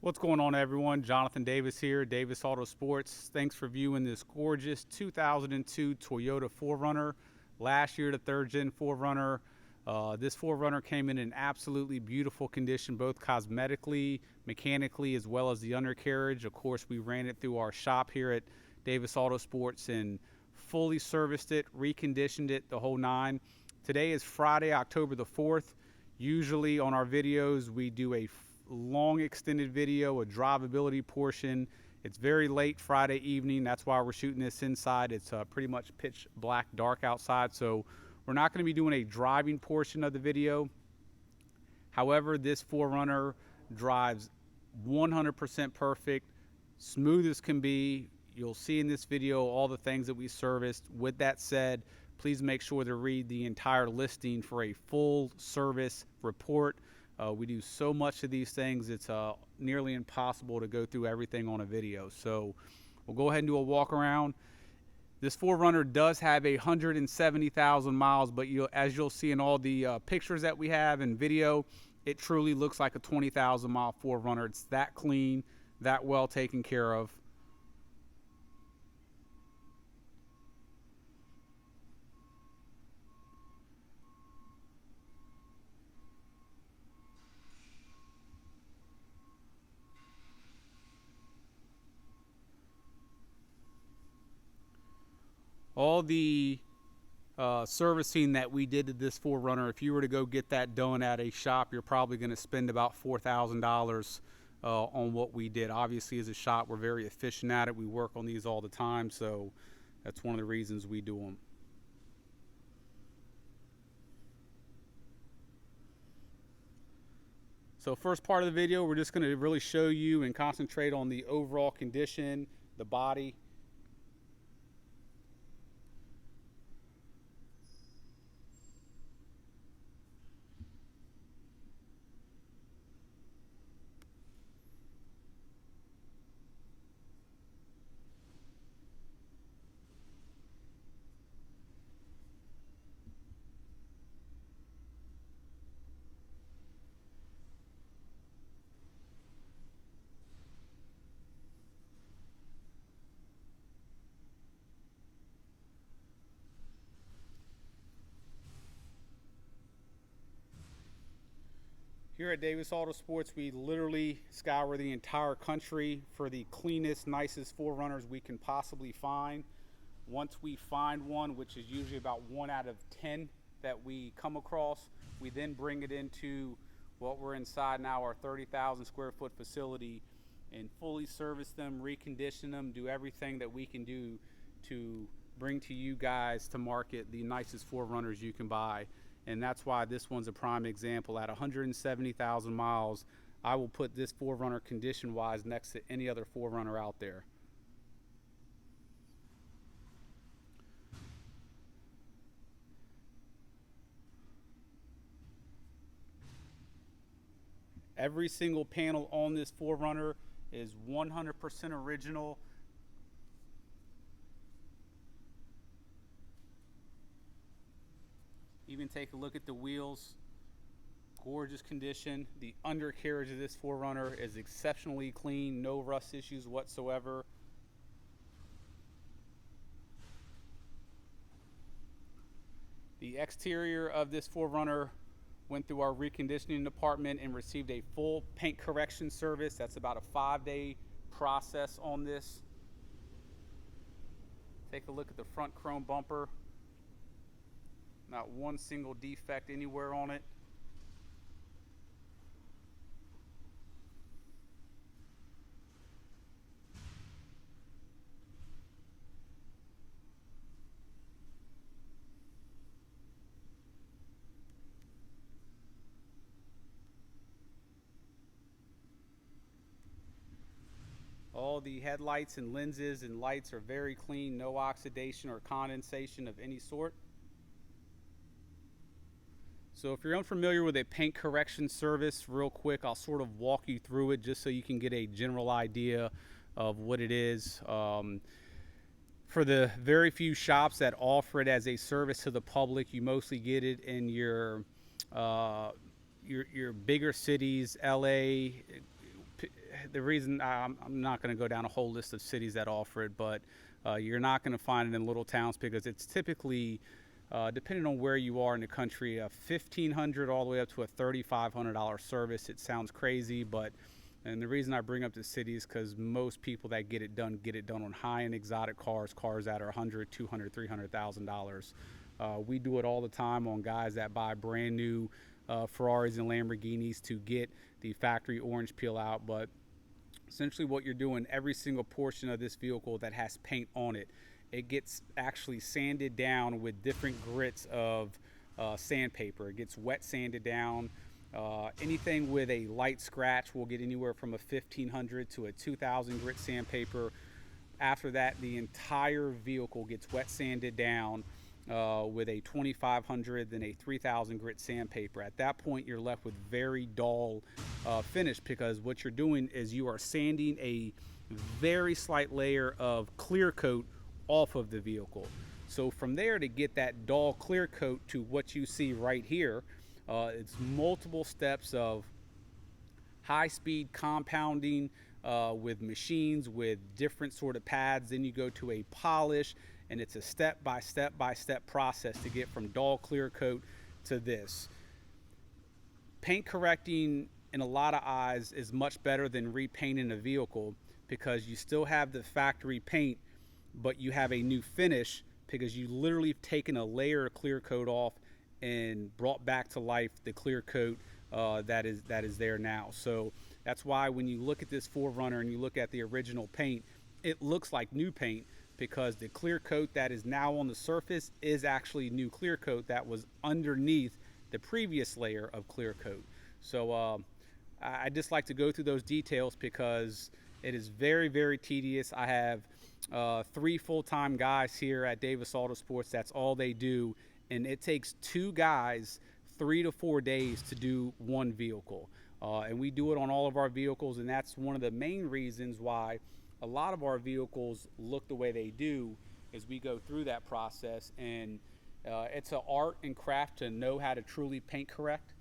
What's going on, everyone? Jonathan Davis here, Davis AutoSports. Thanks for viewing this gorgeous 2002 Toyota 4Runner. Last year, the third-gen 4Runner. This 4Runner came in absolutely beautiful condition, both cosmetically, mechanically, as well as the undercarriage. Of course, we ran it through our shop here at Davis AutoSports and fully serviced it, reconditioned it, the whole nine. Today is Friday, October the 4th. Usually on our videos, we do a long extended video, a drivability portion. It's very late Friday evening. That's why we're shooting this inside. It's pretty much pitch black dark outside, so we're not going to be doing a driving portion of the video. However, this 4Runner drives 100% perfect, smooth as can be. You'll see in this video all the things that we serviced. With that said, please make sure to read the entire listing for a full service report. We do so much of these things, it's nearly impossible to go through everything on a video. So we'll go ahead and do a walk around. This 4Runner does have 170,000 miles, but as you'll see in all the pictures that we have and video, it truly looks like a 20,000 mile 4Runner. It's that clean, that well taken care of. All the servicing that we did to this 4Runner, if you were to go get that done at a shop, you're probably going to spend about $4,000 on what we did. Obviously, as a shop, we're very efficient at it. We work on these all the time, so that's one of the reasons we do them. So first part of the video, we're just going to really show you and concentrate on the overall condition, the body. Here at Davis Autosports, we literally scour the entire country for the cleanest, nicest 4Runners we can possibly find. Once we find one, which is usually about 1 out of 10 that we come across, we then bring it into what we're inside now, our 30,000 square foot facility, and fully service them, recondition them, do everything that we can do to bring to you guys to market the nicest 4Runners you can buy. And that's why this one's a prime example. At 170,000 miles, I will put this 4Runner condition-wise next to any other 4Runner out there. Every single panel on this 4Runner is 100% original. Even take a look at the wheels, gorgeous condition. The undercarriage of this 4Runner is exceptionally clean, no rust issues whatsoever. The exterior of this 4Runner went through our reconditioning department and received a full paint correction service. That's about a 5-day process on this. Take a look at the front chrome bumper. Not one single defect anywhere on it. All the headlights and lenses and lights are very clean, no oxidation or condensation of any sort. So if you're unfamiliar with a paint correction service, real quick, I'll sort of walk you through it just so you can get a general idea of what it is. For the very few shops that offer it as a service to the public, you mostly get it in your bigger cities, LA, the reason I'm not going to go down a whole list of cities that offer it, but you're not going to find it in little towns because it's typically, depending on where you are in the country, a $1,500 all the way up to a $3,500 service. It sounds crazy, but and the reason I bring up the cities because most people that get it done on high-end exotic cars that are $100,000, $200,000, $300,000. We do it all the time on guys that buy brand new Ferraris and Lamborghinis to get the factory orange peel out. But essentially what you're doing, every single portion of this vehicle that has paint on it, it gets actually sanded down with different grits of sandpaper. It gets wet sanded down. Anything with a light scratch will get anywhere from a 1,500 to a 2,000 grit sandpaper. After that, the entire vehicle gets wet sanded down with a 2,500 then a 3,000 grit sandpaper. At that point, you're left with very dull finish because what you're doing is you are sanding a very slight layer of clear coat off of the vehicle. So from there to get that dull clear coat to what you see right here, it's multiple steps of high-speed compounding with machines with different sort of pads. Then you go to a polish, and it's a step-by-step process to get from dull clear coat to this. Paint correcting in a lot of eyes is much better than repainting a vehicle because you still have the factory paint, but you have a new finish because you literally have taken a layer of clear coat off and brought back to life the clear coat that is there now. So that's why when you look at this 4Runner and you look at the original paint, it looks like new paint because the clear coat that is now on the surface is actually new clear coat that was underneath the previous layer of clear coat. So I just like to go through those details because it is very, very tedious. I have 3 full-time guys here at Davis AutoSports. That's all they do. And it takes 2 guys 3 to 4 days to do one vehicle. And we do it on all of our vehicles, and that's one of the main reasons why a lot of our vehicles look the way they do is we go through that process. And it's an art and craft to know how to truly paint correct.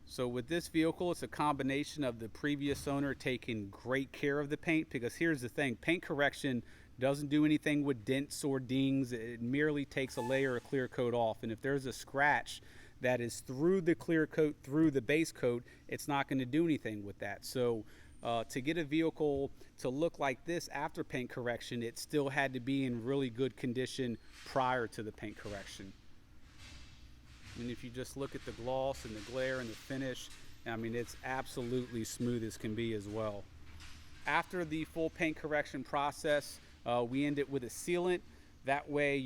So with this vehicle, it's a combination of the previous owner taking great care of the paint, because here's the thing, paint correction doesn't do anything with dents or dings. It merely takes a layer of clear coat off. And if there's a scratch that is through the clear coat, through the base coat, it's not going to do anything with that. So to get a vehicle to look like this after paint correction, it still had to be in really good condition prior to the paint correction. And if you just look at the gloss and the glare and the finish, I mean, it's absolutely smooth as can be as well. After the full paint correction process, we end it with a sealant. That way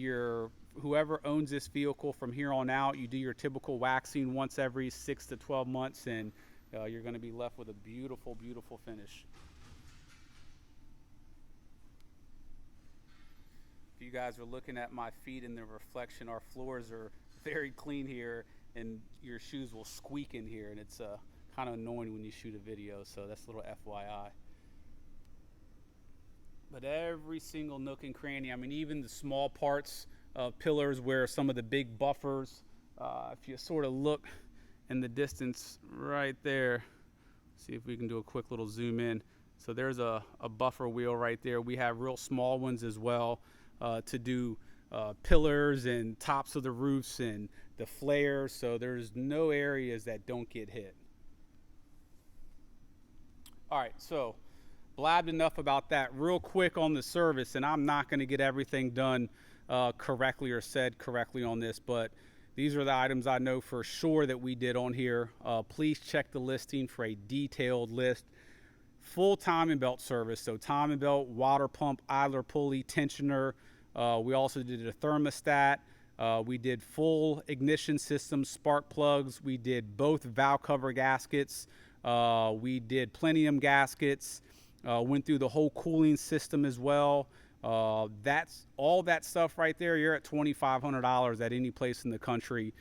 whoever owns this vehicle from here on out, you do your typical waxing once every 6 to 12 months, and you're going to be left with a beautiful, beautiful finish. If you guys are looking at my feet in the reflection, our floors are very clean here, and your shoes will squeak in here, and it's kind of annoying when you shoot a video, so that's a little FYI. But every single nook and cranny, I mean, even the small parts of pillars where some of the big buffers, if you sort of look in the distance right there, see if we can do a quick little zoom in. So there's a buffer wheel right there. We have real small ones as well to do pillars and tops of the roofs and the flares, so there's no areas that don't get hit. All right, so blabbed enough about that. Real quick on the service, and I'm not going to get everything done correctly or said correctly on this, but these are the items I know for sure that we did on here. Please check the listing for a detailed list. Full timing belt service, so timing belt, water pump, idler pulley, tensioner. We also did a thermostat. We did full ignition system, spark plugs. We did both valve cover gaskets. We did plenum gaskets. Went through the whole cooling system as well. That's all that stuff right there. You're at $2,500 at any place in the country.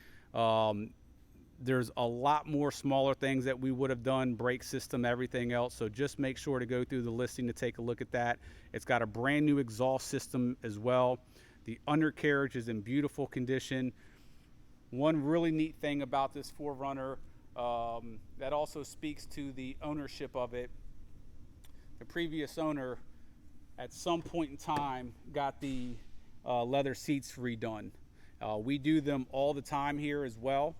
There's a lot more smaller things that we would have done, brake system, everything else. So just make sure to go through the listing to take a look at that. It's got a brand new exhaust system as well. The undercarriage is in beautiful condition. One really neat thing about this 4Runner that also speaks to the ownership of it. The previous owner at some point in time got the leather seats redone. We do them all the time here as well.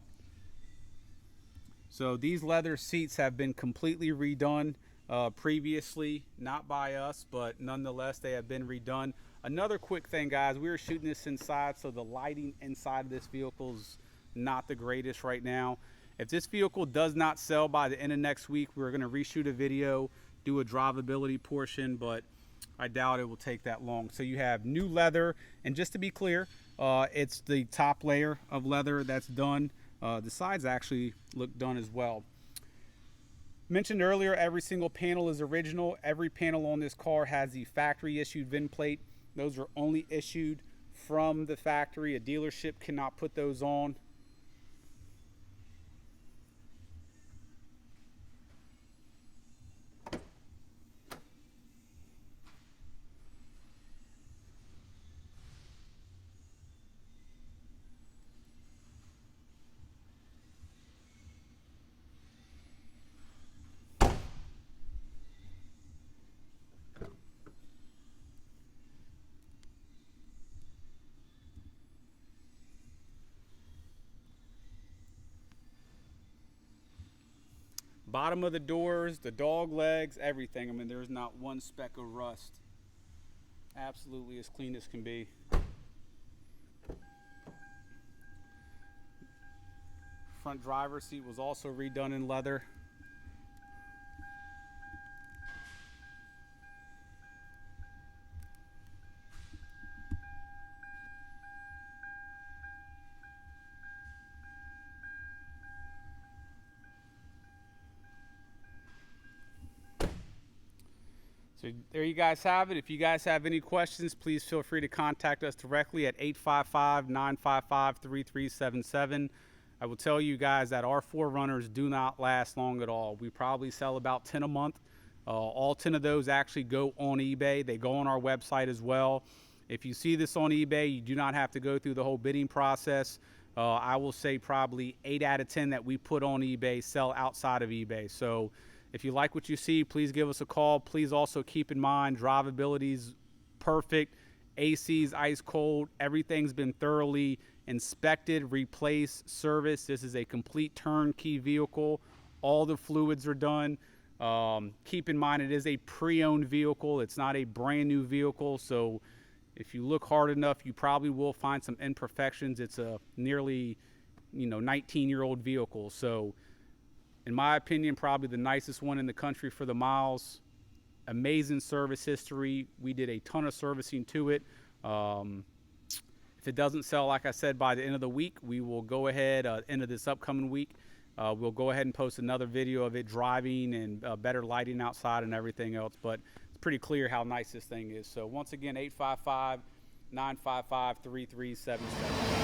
So these leather seats have been completely redone previously, not by us, but nonetheless they have been redone. Another quick thing, guys, we were shooting this inside, so the lighting inside of this vehicle is not the greatest right now. If this vehicle does not sell by the end of next week, we're going to reshoot a video, do a drivability portion, but I doubt it will take that long. So you have new leather, and just to be clear, it's the top layer of leather that's done. The sides actually look done as well. Mentioned earlier, every single panel is original. Every panel on this car has the factory issued VIN plate. Those are only issued from the factory. A dealership cannot put those on. Bottom of the doors, the dog legs, everything. I mean, there's not one speck of rust. Absolutely as clean as can be. Front driver's seat was also redone in leather. So there you guys have it. If you guys have any questions, please feel free to contact us directly at 855-955-3377. I will tell you guys that our 4Runners do not last long at all. We probably sell about 10 a month. All 10 of those actually go on eBay. They go on our website as well. If you see this on eBay, you do not have to go through the whole bidding process. I will say probably 8 out of 10 that we put on eBay sell outside of eBay. So if you like what you see, please give us a call. Please also keep in mind, drivability's perfect. AC's ice cold. Everything's been thoroughly inspected, replaced, serviced. This is a complete turnkey vehicle. All the fluids are done. Keep in mind, it is a pre-owned vehicle. It's not a brand new vehicle. So if you look hard enough, you probably will find some imperfections. It's a nearly, 19-year-old vehicle. So in my opinion, probably the nicest one in the country for the miles. Amazing service history. We did a ton of servicing to it. If it doesn't sell, like I said, by the end of the week, we will go ahead, end of this upcoming week, we'll go ahead and post another video of it driving and better lighting outside and everything else. But it's pretty clear how nice this thing is. So once again, 855-955-3377.